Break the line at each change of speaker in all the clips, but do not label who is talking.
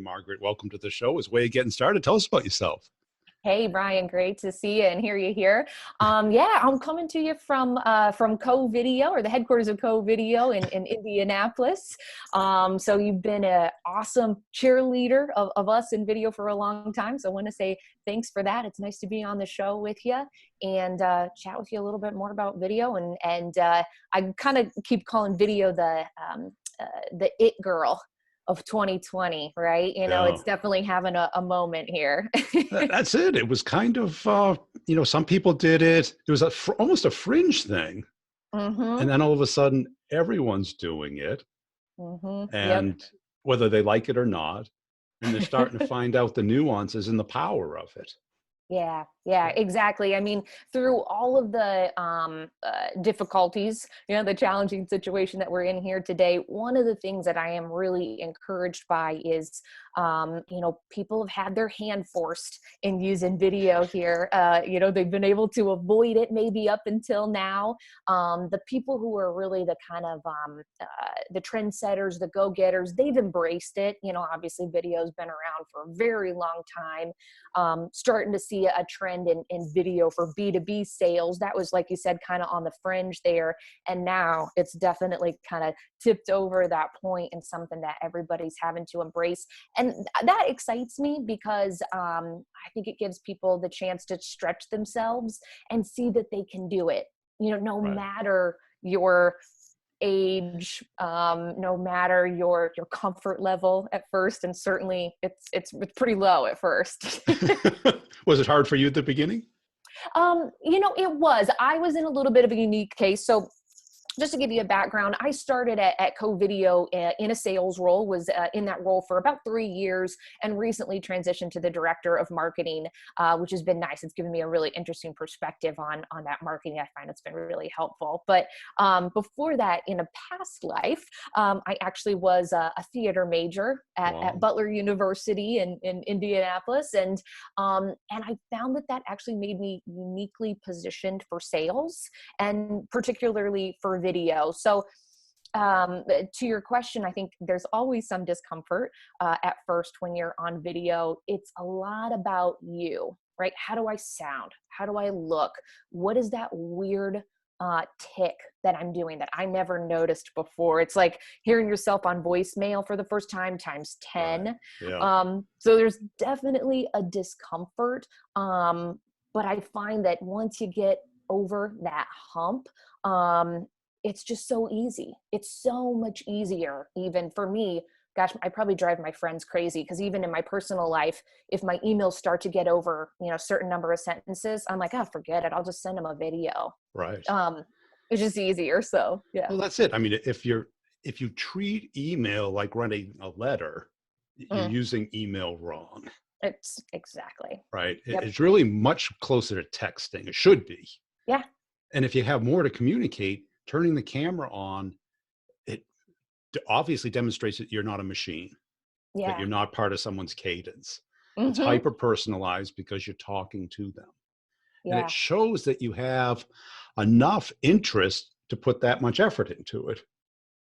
Margaret. Welcome to the show. As way of getting started, tell us about yourself.
Hey, Brian, great to see you and hear you here. Yeah, I'm coming to you from Co Video, or the headquarters of Co Video in Indianapolis. So you've been an awesome cheerleader of us in video for a long time. So I want to say thanks for that. It's nice to be on the show with you and chat with you a little bit more about video. And I kind of keep calling video the it girl of 2020, right? You know,
Yeah,
it's definitely having a moment here.
that's it. It was kind of, some people did it. It was almost a fringe thing.
Mm-hmm.
And then all of a sudden, everyone's doing it.
Mm-hmm. Yep.
And whether they like it or not, and they're starting to find out the nuances and the power of it.
Yeah, exactly. I mean, through all of the difficulties, the challenging situation that we're in here today, one of the things that I am really encouraged by is, people have had their hand forced in using video here. They've been able to avoid it maybe up until now. The people who are really the kind of the trendsetters, the go-getters, they've embraced it. Obviously video's been around for a very long time. Starting to see a trend in video for B2B sales. That was, like you said, kind of on the fringe there. And now it's definitely kind of tipped over that point and something that everybody's having to embrace. And that excites me because I think it gives people the chance to stretch themselves and see that they can do it. No
Right.
matter your age, no matter your comfort level at first, and certainly it's pretty low at first.
Was it hard for you at the beginning?
I was in a little bit of a unique case. So just to give you a background, I started at Co-Video in a sales role, was in that role for about 3 years, and recently transitioned to the director of marketing, which has been nice. It's given me a really interesting perspective on that marketing. I find it's been really helpful. But before that, in a past life, I actually was a theater major at Butler University in Indianapolis. And I found that actually made me uniquely positioned for sales, and particularly for video. So to your question, I think there's always some discomfort at first when you're on video. It's a lot about you, right? How do I sound? How do I look? What is that weird tick that I'm doing that I never noticed before? It's like hearing yourself on voicemail for the first time times 10.
Right. Yeah.
So there's definitely a discomfort. But I find that once you get over that hump, it's just so easy. It's so much easier, even for me. Gosh, I probably drive my friends crazy because even in my personal life, if my emails start to get over, a certain number of sentences, I'm like, oh, forget it. I'll just send them a video.
Right.
It's just easier. So, yeah.
Well, that's it. I mean, if you treat email like writing a letter, you're using email wrong.
It's exactly.
Right.
Yep.
It's really much closer to texting. It should be.
Yeah.
And if you have more to communicate, turning the camera on, it obviously demonstrates that you're not a machine, that you're not part of someone's cadence. It's hyper personalized because you're talking to them. And it shows that you have enough interest to put that much effort into it.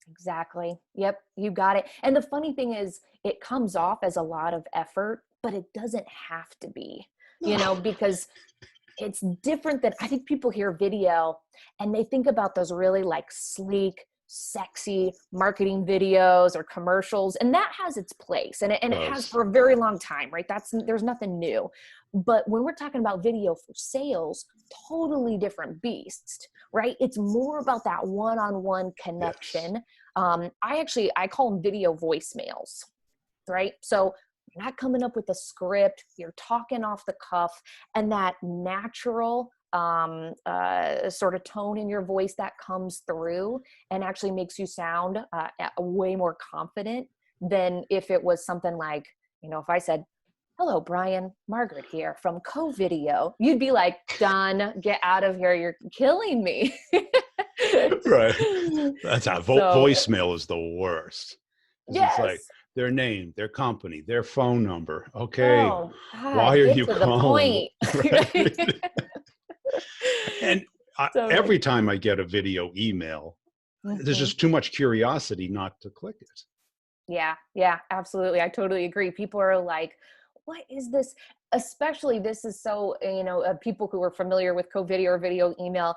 Exactly. Yep. You got it. And the funny thing is, it comes off as a lot of effort, but it doesn't have to be, because it's different than, I think people hear video and they think about those really like sleek, sexy marketing videos or commercials, and that has its place, and it has for a very long time, right? There's nothing new. But when we're talking about video for sales, totally different beast, right? It's more about that one-on-one connection. Yes. I call them video voicemails, right? So you're not coming up with a script, you're talking off the cuff, and that natural sort of tone in your voice that comes through and actually makes you sound way more confident than if it was something like, if I said, hello, Brian, Margaret here from Co-Video, you'd be like, done, get out of here, you're killing me.
Right. That's how voicemail is the worst.
Yes.
It's like their name, their company, their phone number. Okay.
Oh, God,
why are you calling?
Right?
And every time I get a video email, there's just too much curiosity not to click it.
Yeah, yeah, absolutely. I totally agree. People are like, what is this? Especially this is so, people who are familiar with co-video or video email,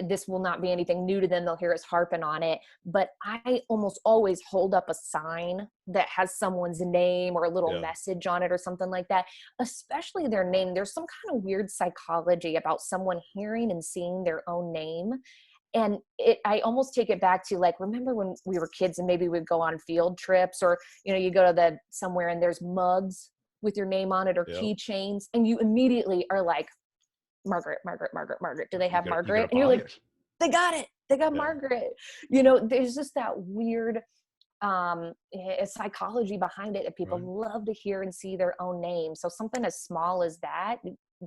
this will not be anything new to them. They'll hear us harping on it. But I almost always hold up a sign that has someone's name or a little
Yeah.
message on it or something like that, especially their name. There's some kind of weird psychology about someone hearing and seeing their own name. And I almost take it back to, like, remember when we were kids and maybe we'd go on field trips, or, you go to somewhere and there's mugs with your name on it, or
Yeah.
keychains, and you immediately are like, Margaret, Margaret, Margaret, Margaret. Do they have Margaret? And you're like, they got it. They got Margaret. There's just that weird psychology behind it, and people love to hear and see their own name. So something as small as that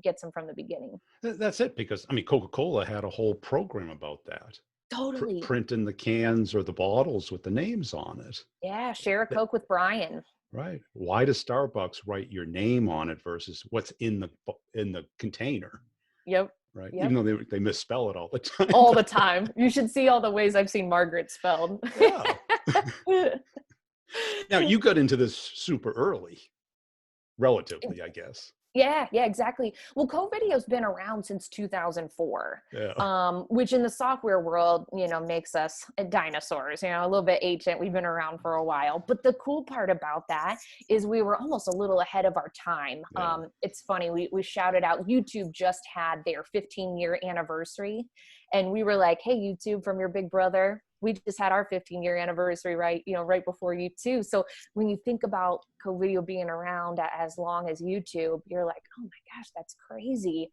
gets them from the beginning.
That's it, because I mean, Coca-Cola had a whole program about that.
Totally.
Printing the cans or the bottles with the names on it.
Yeah, share a Coke with Brian.
Right. Why does Starbucks write your name on it versus what's in the container?
Yep.
Right.
Yep.
Even though they misspell it all the time.
All the time. You should see all the ways I've seen Margaret spelled.
Yeah. Now, you got into this super early, relatively, I guess.
Yeah, exactly. Well, co-video's been around since 2004, which in the software world, makes us dinosaurs, a little bit ancient. We've been around for a while. But the cool part about that is we were almost a little ahead of our time.
Yeah.
It's funny, we shouted out, YouTube just had their 15-year anniversary. And we were like, hey, YouTube, from your big brother, we just had our 15-year anniversary, right before you too. So when you think about co-video being around as long as YouTube, you're like, oh my gosh, that's crazy.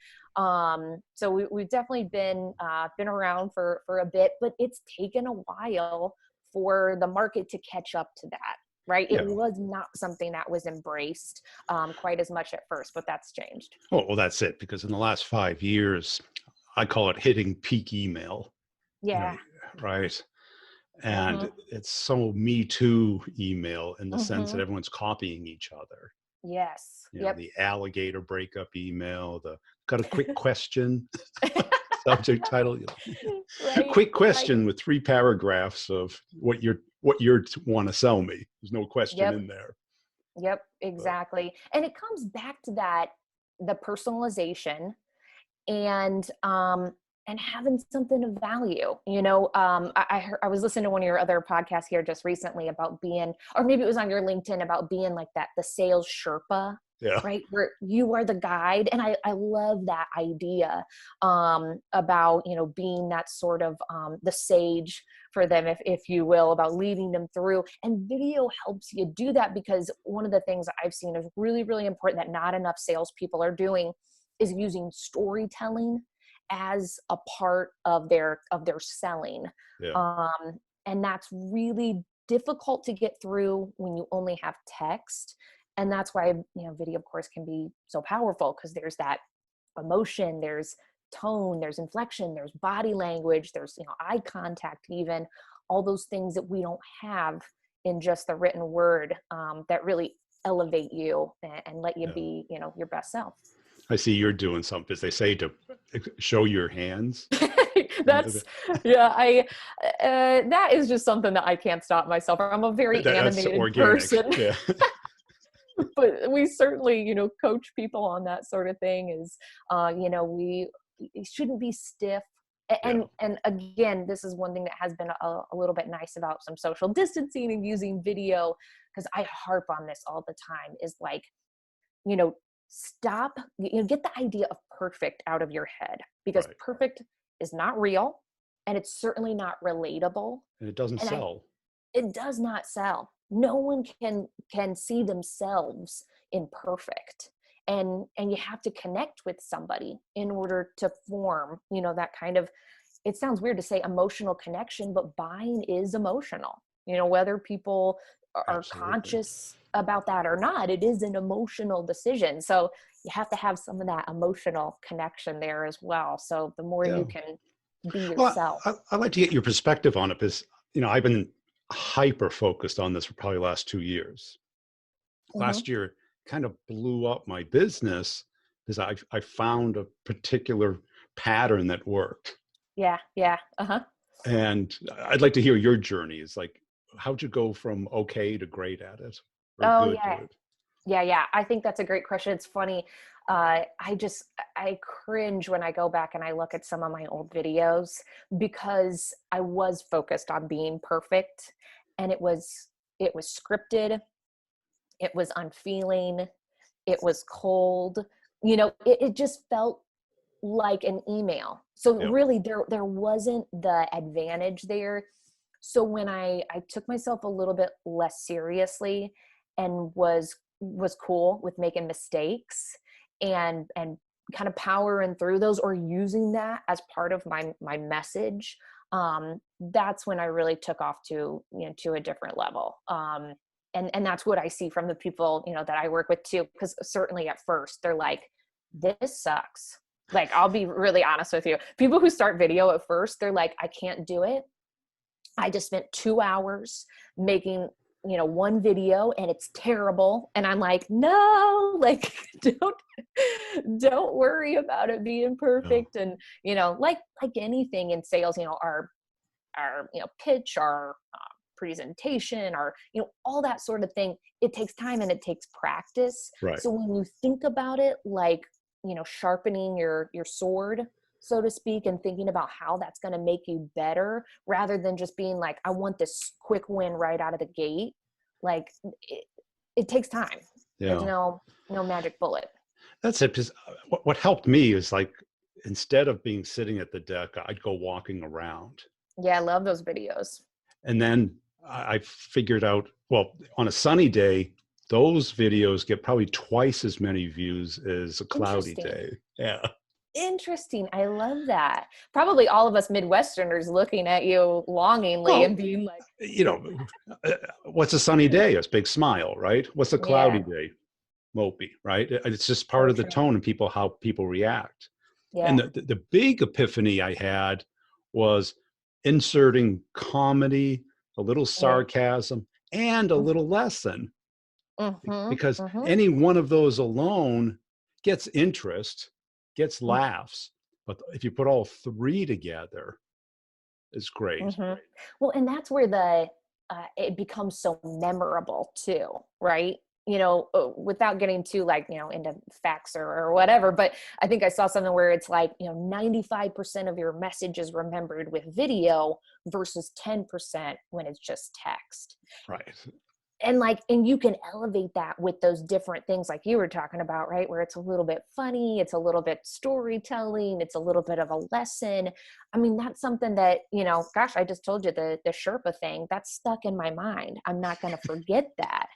So we've definitely been around for a bit, but it's taken a while for the market to catch up to that. Right. It was not something that was embraced quite as much at first, but that's changed.
Oh, well, that's it. Because in the last 5 years, I call it hitting peak email.
Yeah.
Right. And it's so Me Too email in the sense that everyone's copying each other.
Yes.
The alligator breakup email, got a quick question, subject title, quick question with 3 paragraphs of what you want to sell me. There's no question in there.
Yep, exactly. And it comes back to that, the personalization and having something of value. I was listening to one of your other podcasts here just recently about being, or maybe it was on your LinkedIn, about being like that, the sales Sherpa, right? Where you are the guide. And I love that idea about, being that sort of the sage for them, if you will, about leading them through. And video helps you do that, because one of the things I've seen is really, really important that not enough salespeople are doing is using storytelling as a part of their selling. And that's really difficult to get through when you only have text. And that's why, video, of course, can be so powerful, because there's that emotion, there's tone, there's inflection, there's body language, there's, eye contact, even all those things that we don't have in just the written word, that really elevate you and let you be, your best self.
I see you're doing something, as they say, to show your hands.
That's that is just something that I can't stop myself. I'm a very animated person. Yeah. But we certainly, coach people on that sort of thing. Is we shouldn't be stiff. And again, this is one thing that has been a little bit nice about some social distancing and using video, because I harp on this all the time, is like, stop, get the idea of perfect out of your head, because perfect is not real, and it's certainly not relatable.
And it doesn't sell.
It does not sell. No one can see themselves in perfect. And you have to connect with somebody in order to form, that kind of, it sounds weird to say emotional connection, but buying is emotional, whether people are conscious about that or not, it is an emotional decision. So you have to have some of that emotional connection there as well. So the more you can be yourself.
Well, I'd like to get your perspective on it, because, I've been hyper focused on this for probably the last 2 years. Last year kind of blew up my business because I found a particular pattern that worked.
Yeah.
And I'd like to hear your journey. It's like, how'd you go from okay to great at it, or
Oh
good to
yeah.
it?
Yeah. I think that's a great question. It's funny. I cringe when I go back and I look at some of my old videos because I was focused on being perfect, and it was scripted. It was unfeeling. It was cold. It just felt like an email. So
Yeah.
really there wasn't the advantage there. So when I took myself a little bit less seriously and was cool with making mistakes and kind of powering through those, or using that as part of my message, that's when I really took off to a different level. And that's what I see from the people, that I work with too, because certainly at first they're like, this sucks. Like, I'll be really honest with you. People who start video at first, they're like, I can't do it. I just spent 2 hours making, one video and it's terrible. And I'm like, no, like, don't worry about it being
Yeah.
perfect. And, like anything in sales, our pitch, our presentation, our all that sort of thing, it takes time and it takes practice.
Right.
So when you think about it like, sharpening your sword, so to speak, and thinking about how that's going to make you better, rather than just being like, I want this quick win right out of the gate, like it takes time. There's
Yeah.
no magic bullet.
That's it. Because what helped me is, like, instead of being sitting at the deck, I'd go walking around.
Yeah, I love those videos.
And then I figured out, well, on a sunny day, those videos get probably twice as many views as a cloudy
Interesting.
day. Yeah.
Interesting. I love that. Probably all of us Midwesterners looking at you longingly and
Well,
being like,
you know, what's a sunny day? A big smile, right? What's a cloudy
yeah,
day? Mopey, right? It's just part
so
of the
true.
tone and how people react. And
Yeah.
the big epiphany I had was inserting comedy, a little
Yeah.
sarcasm, and a little lesson,
Mm-hmm.
because
Mm-hmm.
any one of those alone gets interest, gets
Mm-hmm.
laughs. But if you put all three together, it's great.
Mm-hmm. Well, and that's where it becomes so memorable too, right? Without getting too like, into facts or whatever, but I think I saw something where it's like, 95% of your message is remembered with video versus 10% when it's just text.
Right.
And you can elevate that with those different things like you were talking about, right? Where it's a little bit funny, it's a little bit storytelling, it's a little bit of a lesson. I mean, that's something that, gosh, I just told you the Sherpa thing, that's stuck in my mind. I'm not going to forget that.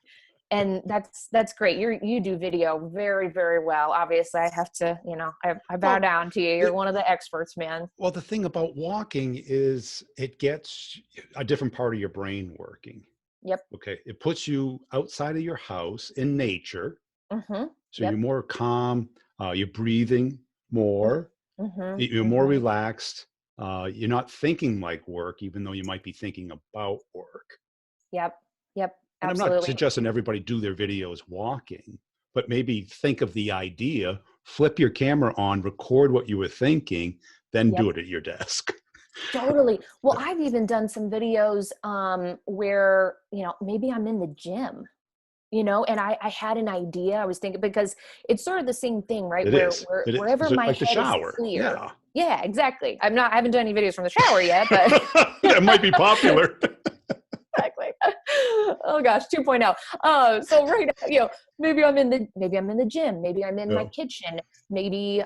And that's great. You do video very, very well. Obviously I have to, I bow
Well,
down to you. You're one of the experts, man.
well, the thing about walking is it gets a different part of your brain working.
Yep.
Okay. It puts you outside of your house in nature.
Mm-hmm.
So you're
Yep.
more calm. You're breathing more.
Mm-hmm.
You're more
Mm-hmm.
relaxed. You're not thinking like work, even though you might be thinking about work.
Yep. Yep.
And I'm not
Absolutely.
suggesting everybody do their videos walking, but maybe think of the idea, flip your camera on, record what you were thinking, then do
Yep.
it at your desk.
Totally. Well, I've even done some videos where, maybe I'm in the gym, and I had an idea. I was thinking, because it's sort of the same thing, right?
It is. It is.
Wherever
It's
my
like the
head is
shower.
clear.
Yeah.
Yeah, exactly. I haven't done any videos from the shower yet, but
That might be popular.
exactly. Oh gosh, 2.0. So right now, maybe I'm in the gym, maybe I'm in my
Yeah.
kitchen, maybe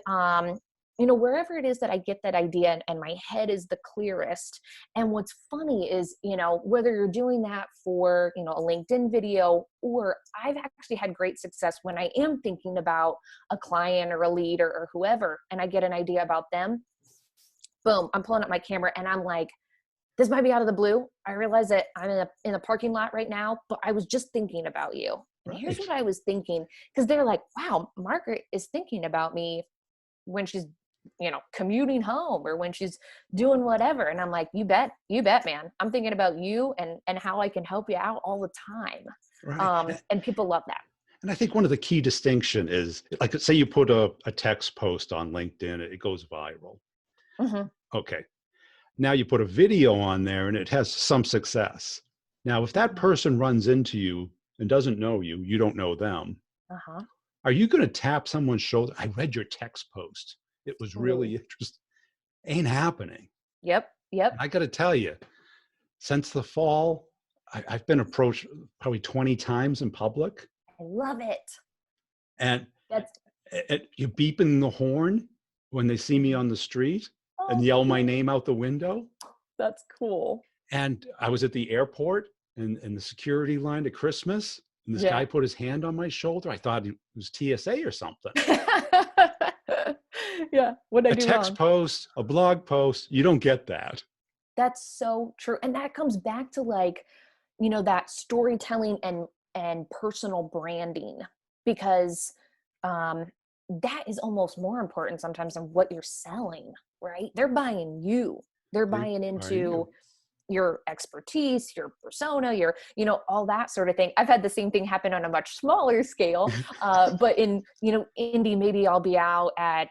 wherever it is that I get that idea and my head is the clearest. And what's funny is, whether you're doing that for, a LinkedIn video, or I've actually had great success when I am thinking about a client or a lead or whoever, and I get an idea about them. Boom, I'm pulling up my camera and I'm like, this might be out of the blue. I realize that I'm in a parking lot right now, but I was just thinking about you. And here's
Right.
what I was thinking. Because they're like, wow, Margaret is thinking about me when she's, commuting home or when she's doing whatever. And I'm like, you bet, man. I'm thinking about you and how I can help you out all the time.
Right.
And people love that.
And I think one of the key distinction is, like, say you put a text post on LinkedIn, it goes viral.
Mm-hmm.
Okay. Now you put a video on there and it has some success. Now, if that person runs into you and doesn't know you, you don't know them.
Uh-huh.
Are you going to tap someone's shoulder? I read your text post. It was really interesting. Ain't happening.
Yep.
And I got to tell you, since the fall, I've been approached probably 20 times in public.
I love it.
And you beeping the horn when they see me on the street and yell my name out the window.
That's cool.
And I was at the airport in the security line at Christmas, and this guy put his hand on my shoulder. I thought it was TSA or something.
What I do
a text
wrong?
post, a blog post, you don't get that.
That's so true. And that comes back to like, that storytelling and personal branding, because that is almost more important sometimes than what you're selling, right? They're buying you. They're buying into your expertise, your persona, your, all that sort of thing. I've had the same thing happen on a much smaller scale. But in, Indy, maybe I'll be out at,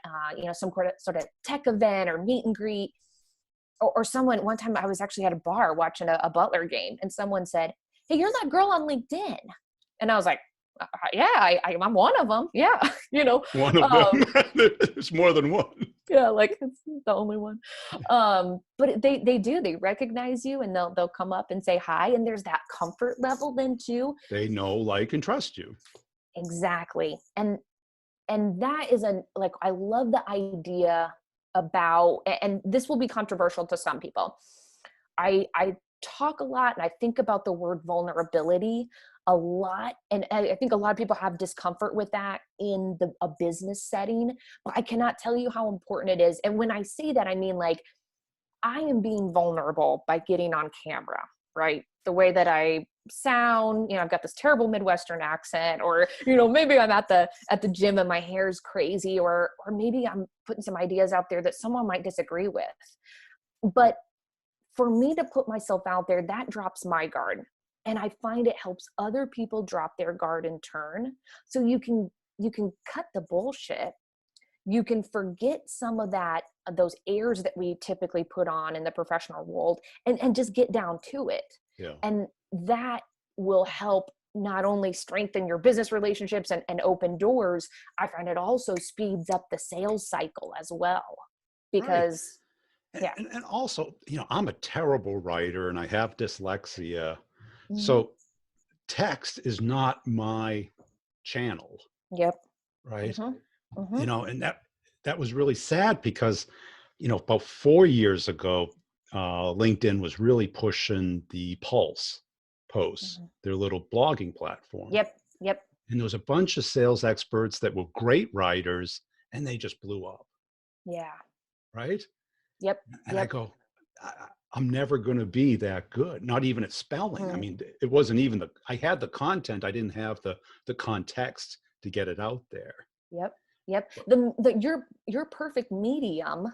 some sort of tech event or meet and greet, or someone, one time I was actually at a bar watching a Butler game, and someone said, "Hey, you're that girl on LinkedIn." And I was like, yeah, I'm one of them. Yeah.
One of them. There's more than one.
Yeah. Like it's the only one. But they recognize you, and they'll come up and say hi. And there's that comfort level then too.
They know, like, and trust you.
Exactly. And that is I love the idea about, and this will be controversial to some people. I talk a lot and I think about the word vulnerability a lot. And I think a lot of people have discomfort with that in a business setting, but I cannot tell you how important it is. And when I say that, I mean, like, I am being vulnerable by getting on camera, right? The way that I sound, I've got this terrible Midwestern accent, or, maybe I'm at the gym and my hair's crazy, or maybe I'm putting some ideas out there that someone might disagree with. But for me to put myself out there, that drops my guard. And I find it helps other people drop their guard in turn. So you can cut the bullshit. You can forget some of those airs that we typically put on in the professional world, and just get down to it.
Yeah.
And that will help not only strengthen your business relationships and open doors. I find it also speeds up the sales cycle as well, because
And also, I'm a terrible writer and I have dyslexia.
Mm-hmm.
So text is not my channel.
Yep.
Right.
Mm-hmm. Mm-hmm.
And that was really sad because, about 4 years ago, LinkedIn was really pushing the Pulse posts, their little blogging platform.
Yep.
And there was a bunch of sales experts that were great writers, and they just blew up.
Yeah.
Right.
Yep.
And I go, I'm never going to be that good, not even at spelling. I mean, it wasn't even I had the content. I didn't have the context to get it out there.
Yep. Your perfect medium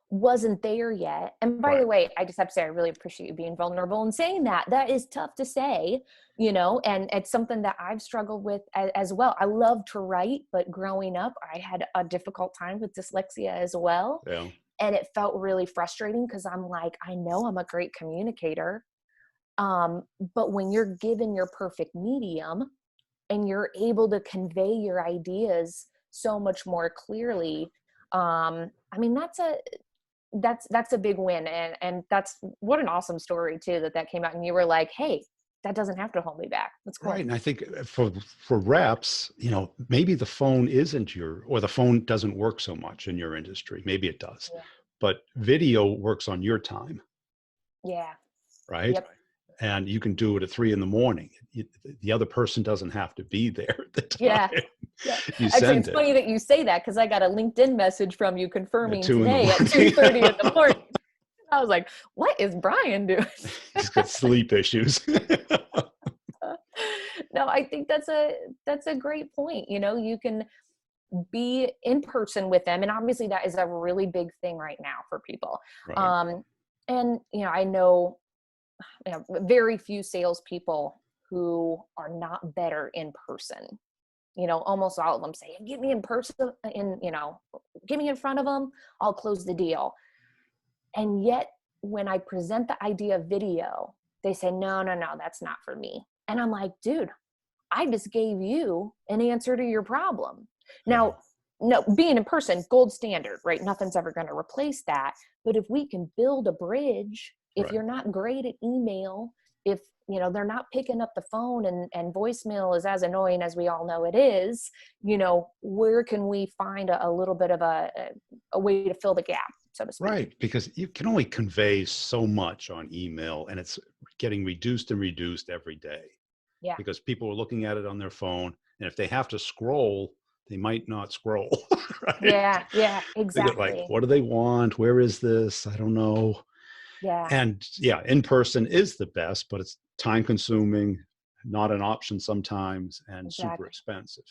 wasn't there yet. And by the way, I just have to say, I really appreciate you being vulnerable and saying that. That is tough to say, and it's something that I've struggled with as well. I love to write, but growing up, I had a difficult time with dyslexia as well.
Yeah.
And it felt really frustrating because I'm like, I know I'm a great communicator. But when you're given your perfect medium and you're able to convey your ideas so much more clearly, I mean, that's a big win. And that's what an awesome story too, that came out and you were like, hey, that doesn't have to hold me back. That's cool.
Right. And I think for reps, maybe the phone or the phone doesn't work so much in your industry. Maybe it does, but video works on your time.
Yeah.
Right.
Yep.
And you can do it at 3 a.m. The other person doesn't have to be there at the time.
Yeah. Actually, it's funny that you say that, because I got a LinkedIn message from you confirming today at 2:30 in the morning. I was like, what is Brian doing?
He's got sleep issues.
No, I think that's a great point. You can be in person with them. And obviously that is a really big thing right now for people. Right. And, I know, very few salespeople who are not better in person. Almost all of them say, get me in person get me in front of them, I'll close the deal. And yet when I present the idea of video, they say, no, no, no, that's not for me. And I'm like, dude, I just gave you an answer to your problem.
Yeah.
Now, no, being in person, gold standard, right? Nothing's ever going to replace that. But if we can build a bridge, if
Right.
you're not great at email, if they're not picking up the phone, and voicemail is as annoying as we all know it is, where can we find a little bit of a way to fill the gap, so to speak?
Right. Because you can only convey so much on email, and it's getting reduced and reduced every day
Yeah.
because people are looking at it on their phone. And if they have to scroll, they might not scroll. Right.
Yeah. Yeah.
They get like,
Exactly.
what do they want? Where is this? I don't know.
Yeah.
And yeah, in person is the best, but it's time consuming, not an option sometimes, and super
Exactly.
expensive.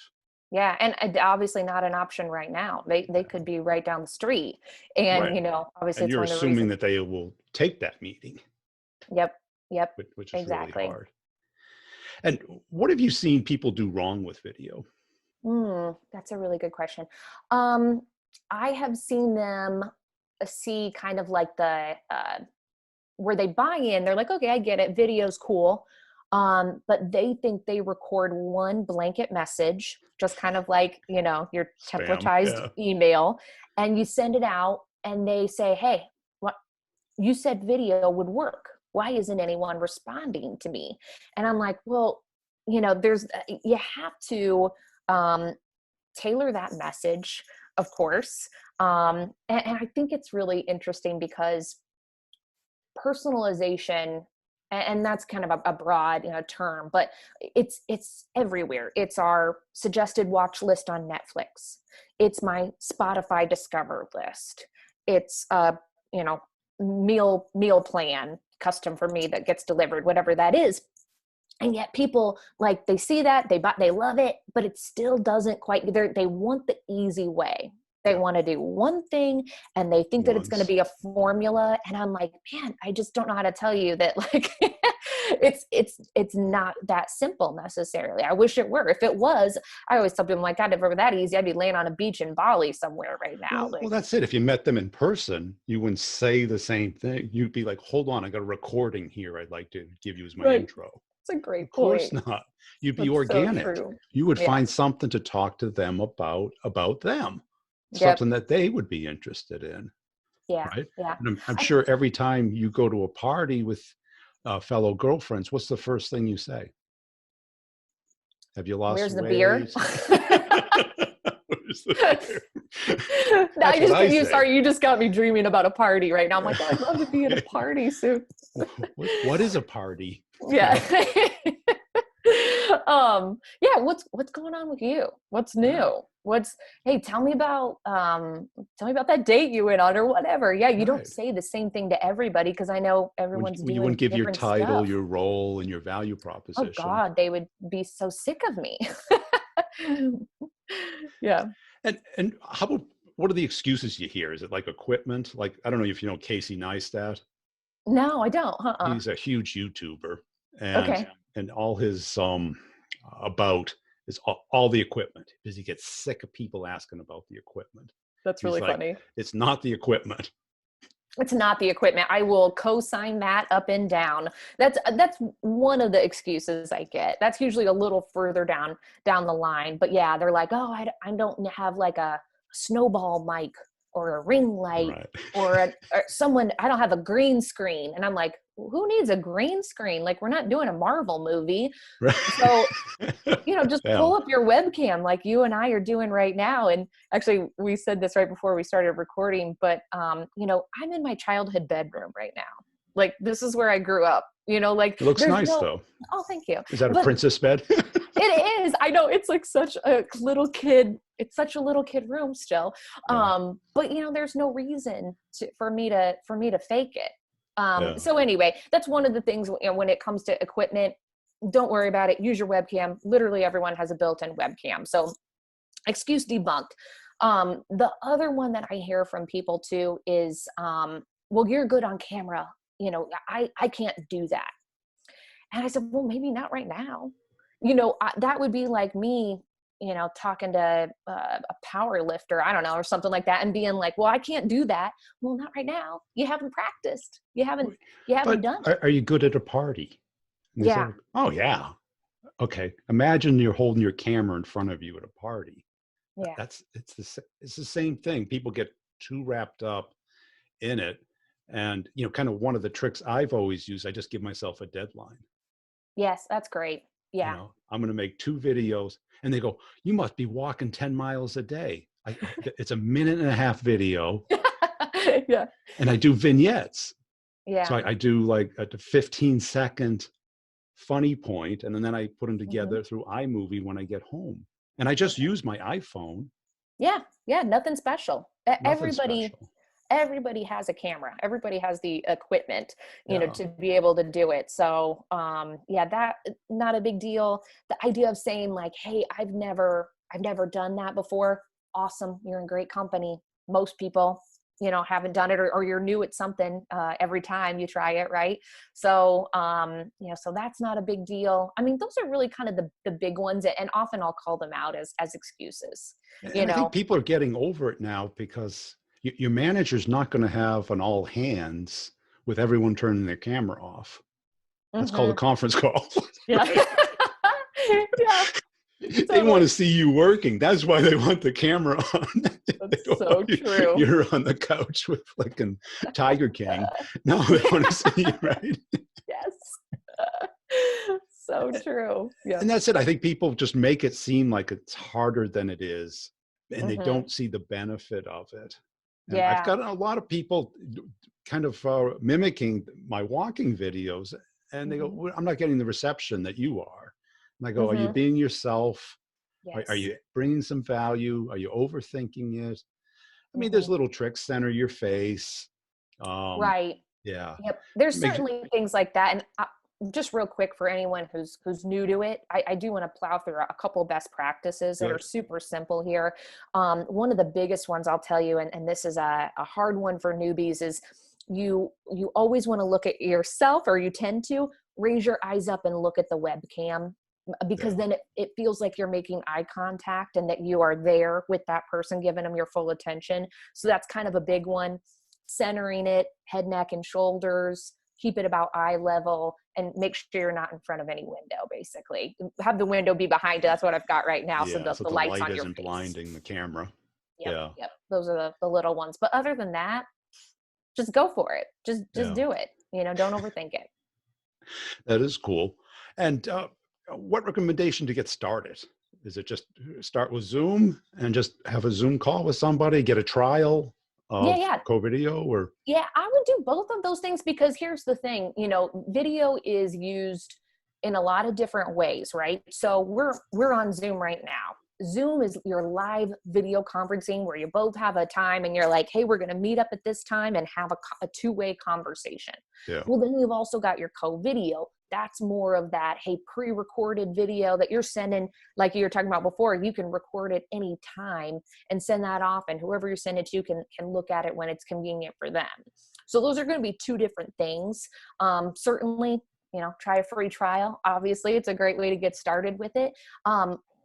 Yeah, and obviously not an option right now. They could be right down the street, and
Right.
obviously
And
it's
you're
one of the
assuming
reasons.
that they will take that meeting,
Yep, yep,
which is really
exactly.
hard. And what have you seen people do wrong with video?
That's a really good question. Um, I have seen them see kind of like the where they buy in. They're like, okay, I get it, video's cool, but they think they record one blanket message, just kind of like your
Spam.
templatized
Yeah.
email, and you send it out, and they say, hey, what you said video would work, why isn't anyone responding to me? And I'm like, well, there's you have to um, tailor that message, of course. And I think it's really interesting because personalization, and that's kind of a broad term, but it's everywhere. It's our suggested watch list on Netflix, it's my Spotify discover list, it's you know meal plan custom for me that gets delivered, whatever that is. And yet people, like, they see that, they love it, but it still doesn't quite, they want the easy way. They
Yeah.
want to do one thing, and they think that it's going to
Once.
be a formula. And I'm like, man, I just don't know how to tell you that, like, it's not that simple necessarily. I wish it were. If it was, I always tell people, like, God, if it were that easy, I'd be laying on a beach in Bali somewhere right now.
Well,
Like,
that's it. If you met them in person, you wouldn't say the same thing. You'd be like, hold on, I got a recording here I'd like to give you as my
right.
intro.
It's a
Of
great
course
point.
not. You'd be
That's so
organic.
true.
You would
Yeah.
find something to talk to them about them,
Yep.
something that they would be interested in,
Yeah.
right?
Yeah.
And I'm
I,
sure every time you go to a party with fellow girlfriends, what's the first thing you say? Have you lost
Where's the beer?
weight? Where's the beer?
I
That's what
just
I
you
say.
sorry, you just got me dreaming about a party right now. I'm like, oh, I'd love to be at a party soon.
What is a party?
Yeah.
Yeah,
Yeah, what's going on with you? What's
yeah,
new? Hey, tell me about that date you went on or whatever. Yeah, you don't
right.
say the same thing to everybody because I know everyone's
When you wouldn't
doing
give your
different
title,
stuff.
your role, and your value
Oh
proposition.
God, they would be so sick of me. Yeah.
And how about, what are the excuses you hear? Is it like equipment? Like, I don't know if you know Casey Neistat.
No, I don't. Uh-uh.
He's a huge YouTuber, and
Okay.
and all his about is all the equipment, because he gets sick of people asking about the equipment.
That's
He's
really
like,
funny.
it's not the equipment.
It's not the equipment. I will co-sign that up and down. That's one of the excuses I get. That's usually a little further down the line. But yeah, they're like, oh, I don't have like a snowball mic or a ring light
Right.
or someone. I don't have a green screen, and I'm like, who needs a green screen? Like, we're not doing a Marvel movie,
Right.
so just
Yeah.
pull up your webcam like you and I are doing right now. And actually, we said this right before we started recording, but I'm in my childhood bedroom right now. Like, this is where I grew up, like
It looks
there's
nice
no,
though.
oh, thank you.
Is that a
But
princess bed?
it is, I know, it's like such a little kid, it's such a little kid room still.
Yeah.
But there's no reason for me to fake it.
Yeah.
So anyway, that's one of the things, when it comes to equipment. Don't worry about it. Use your webcam. Literally everyone has a built-in webcam. So excuse debunked. The other one that I hear from people too is, well, you're good on camera. I can't do that. And I said, well, maybe not right now. That would be like me talking to a power lifter, I don't know, or something like that, and being like, well, I can't do that. Well, not right now. You haven't practiced. You haven't
But
done it.
are you good at a party? And they say,
Yeah.
oh yeah. Okay. Imagine you're holding your camera in front of you at a party.
Yeah.
It's the same thing. People get too wrapped up in it. And, kind of one of the tricks I've always used, I just give myself a deadline.
Yes. That's great. Yeah.
I'm going to make 2 videos, and they go, you must be walking 10 miles a day. It's a 1.5-minute video.
Yeah.
And I do vignettes.
Yeah.
So I do like a 15-second funny point, and then I put them together through iMovie when I get home. And I just use my iPhone.
Yeah. Yeah. Nothing special.
Nothing special.
Everybody has a camera. Everybody has the equipment,
Yeah.
to be able to do it. So, that not a big deal. The idea of saying like, hey, I've never done that before. Awesome. You're in great company. Most people, haven't done it, or you're new at something every time you try it. Right. So, so that's not a big deal. I mean, those are really kind of the big ones. And often I'll call them out as excuses,
And I think people are getting over it now, because your manager's not going to have an all hands with everyone turning their camera off. That's called a conference call.
Yeah. Yeah.
They want to see you working. That's why they want the camera on.
That's so true.
You're on the couch with fucking Tiger King. No, they want to see you, right?
Yes. So true. Yeah.
And that's it. I think people just make it seem like it's harder than it is, and they don't see the benefit of it. And I've got a lot of people kind of mimicking my walking videos, and they go, well, I'm not getting the reception that you are. And I go, are you being yourself?
Yes.
Are you bringing some value? Are you overthinking it? I mean, there's little tricks, center your face.
Right.
Yeah.
Yep. There's certainly things like that. And just real quick, for anyone who's new to it, I do want to plow through a couple best practices that are super simple here. One of the biggest ones I'll tell you, and this is a hard one for newbies, is you always want to look at yourself, or you tend to raise your eyes up and look at the webcam, because then it feels like you're making eye contact and that you are there with that person, giving them your full attention. So that's kind of a big one. Centering it, head, neck, and shoulders. Keep it about eye level, and make sure you're not in front of any window. Basically, have the window be behind you. That's what I've got right now.
Yeah,
So the lights on your
isn't
face.
blinding the camera.
Yep. Those are the little ones. But other than that, just go for it. Just do it. Don't overthink it.
That is cool. And what recommendation to get started? Is it just start with Zoom and just have a Zoom call with somebody, get a trial of co-video, or?
Yeah, I would do both of those things, because here's the thing, video is used in a lot of different ways, right? So we're on Zoom right now. Zoom is your live video conferencing where you both have a time and you're like, hey, we're going to meet up at this time and have a two-way conversation.
Yeah.
Well, then you've also got your co-video. That's more of that, hey, pre-recorded video that you're sending, like you were talking about before. You can record it any time and send that off, and whoever you send it to can look at it when it's convenient for them. So those are going to be two different things. Certainly, try a free trial. Obviously, it's a great way to get started with it.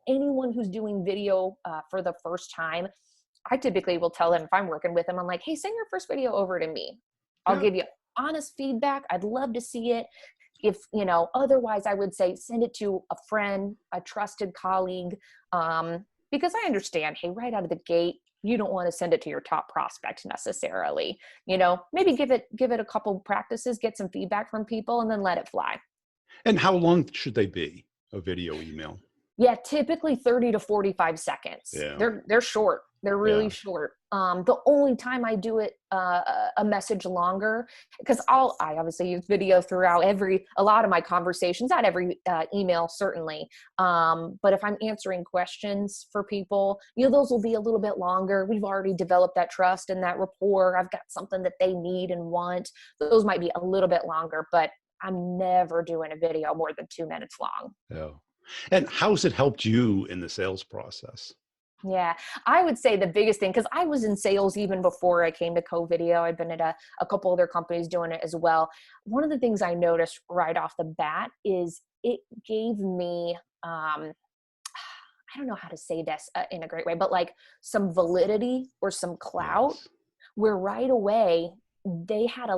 Anyone who's doing video for the first time, I typically will tell them, if I'm working with them, I'm like, hey, send your first video over to me. I'll give you honest feedback. I'd love to see it. If, otherwise I would say send it to a friend, a trusted colleague, because I understand, hey, right out of the gate, you don't want to send it to your top prospect necessarily. Maybe give it a couple practices, get some feedback from people, and then let it fly.
And how long should they be, a video email?
Yeah, typically 30 to 45 seconds.
Yeah.
They're short. They're really short. The only time I do it a message longer, because I obviously use video throughout a lot of my conversations, not every email certainly. But if I'm answering questions for people, those will be a little bit longer. We've already developed that trust and that rapport. I've got something that they need and want. Those might be a little bit longer, but I'm never doing a video more than 2 minutes long.
Yeah. And how's it helped you in the sales process?
Yeah, I would say the biggest thing, because I was in sales even before I came to co-video. I've been at a couple other companies doing it as well. One of the things I noticed right off the bat is it gave me, I I don't know how to say this in a great way, but like some validity or some clout,
Yes.
where right away they had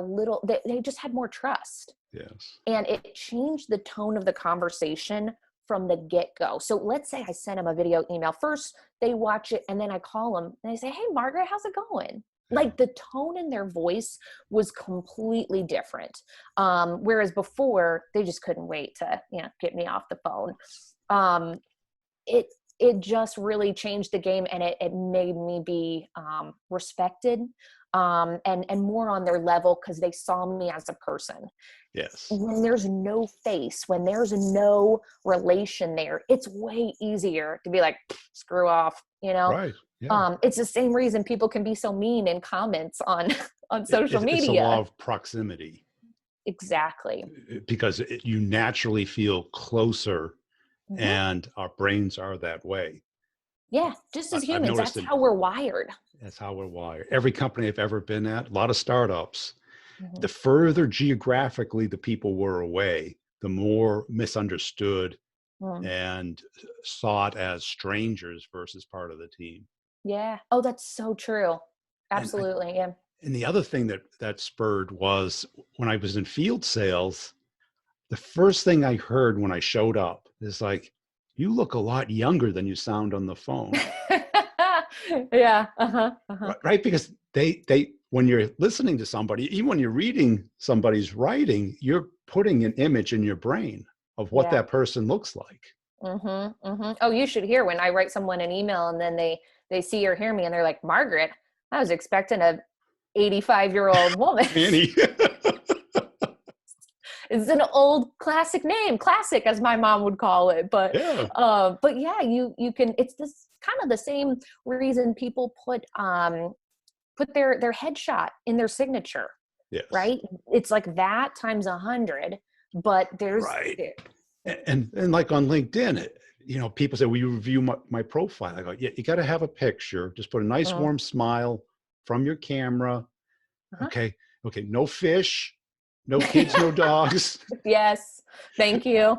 they just had more trust.
Yes.
And it changed the tone of the conversation from the get-go. So let's say I send them a video email. First, they watch it, and then I call them and I say, hey, Margaret, how's it going?
Yeah.
Like the tone in their voice was completely different. Whereas before, they just couldn't wait to, get me off the phone. It just really changed the game, and it made me be respected and more on their level, because they saw me as a person.
Yes.
When there's no face, when there's no relation there, it's way easier to be like, screw off,
Right. Yeah.
It's the same reason people can be so mean in comments on social
It's a law
media.
of proximity.
Exactly.
Because you naturally feel closer,
Mm-hmm.
and our brains are that way.
Yeah, just as
I've
humans,
noticed
that's how we're wired.
that's how we're wired. Every company I've ever been at, a lot of startups,
Mm-hmm.
the further geographically the people were away, the more misunderstood and sought as strangers versus part of the team.
Yeah. Oh, that's so true. Absolutely. Yeah.
And the other thing that spurred was when I was in field sales, the first thing I heard when I showed up is like, you look a lot younger than you sound on the phone.
Yeah. Uh-huh. Uh-huh.
Right? Because they when you're listening to somebody, even when you're reading somebody's writing, you're putting an image in your brain of what
Yeah.
that person looks like.
Mm-hmm. Mm-hmm. Oh, you should hear when I write someone an email and then they see or hear me and they're like, Margaret, I was expecting a 85-year-old woman.
Annie.
It's an old classic name, classic as my mom would call it. But yeah, you can. It's this kind of the same reason people put their headshot in their signature.
Yes.
Right. It's like that times 100. But there's
right. And like on LinkedIn, people say, will you review my profile? I go, yeah, you got to have a picture. Just put a nice warm smile from your camera. Okay. No fish, no kids, no dogs.
Yes. Thank you.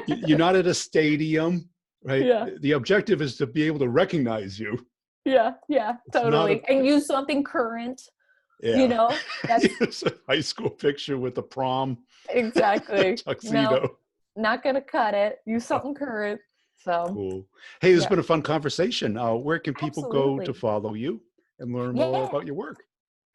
You're not at a stadium, right?
Yeah.
The objective is to be able to recognize you.
Yeah. Yeah. Totally. And use something current.
Yeah.
That's
it's a high school picture with a prom.
Exactly.
Tuxedo.
No, not going to cut it. Use something current. So
cool. Hey, this has been a fun conversation. Where can people go to follow you and learn more about your work?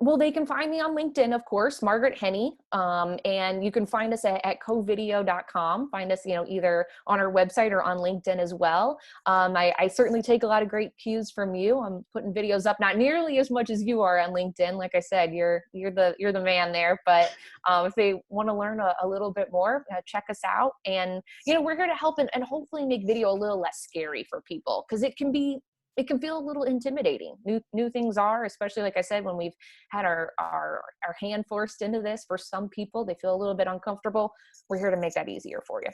Well, they can find me on LinkedIn, of course, Margaret Henney. And you can find us at covideo.com. Find us, either on our website or on LinkedIn as well. I certainly take a lot of great cues from you. I'm putting videos up, not nearly as much as you are on LinkedIn. Like I said, you're the man there. But if they want to learn a little bit more, check us out. And, we're here to help and hopefully make video a little less scary for people, because it can feel a little intimidating. New things are, especially like I said, when we've had our hand forced into this. For some people, they feel a little bit uncomfortable. We're here to make that easier for you.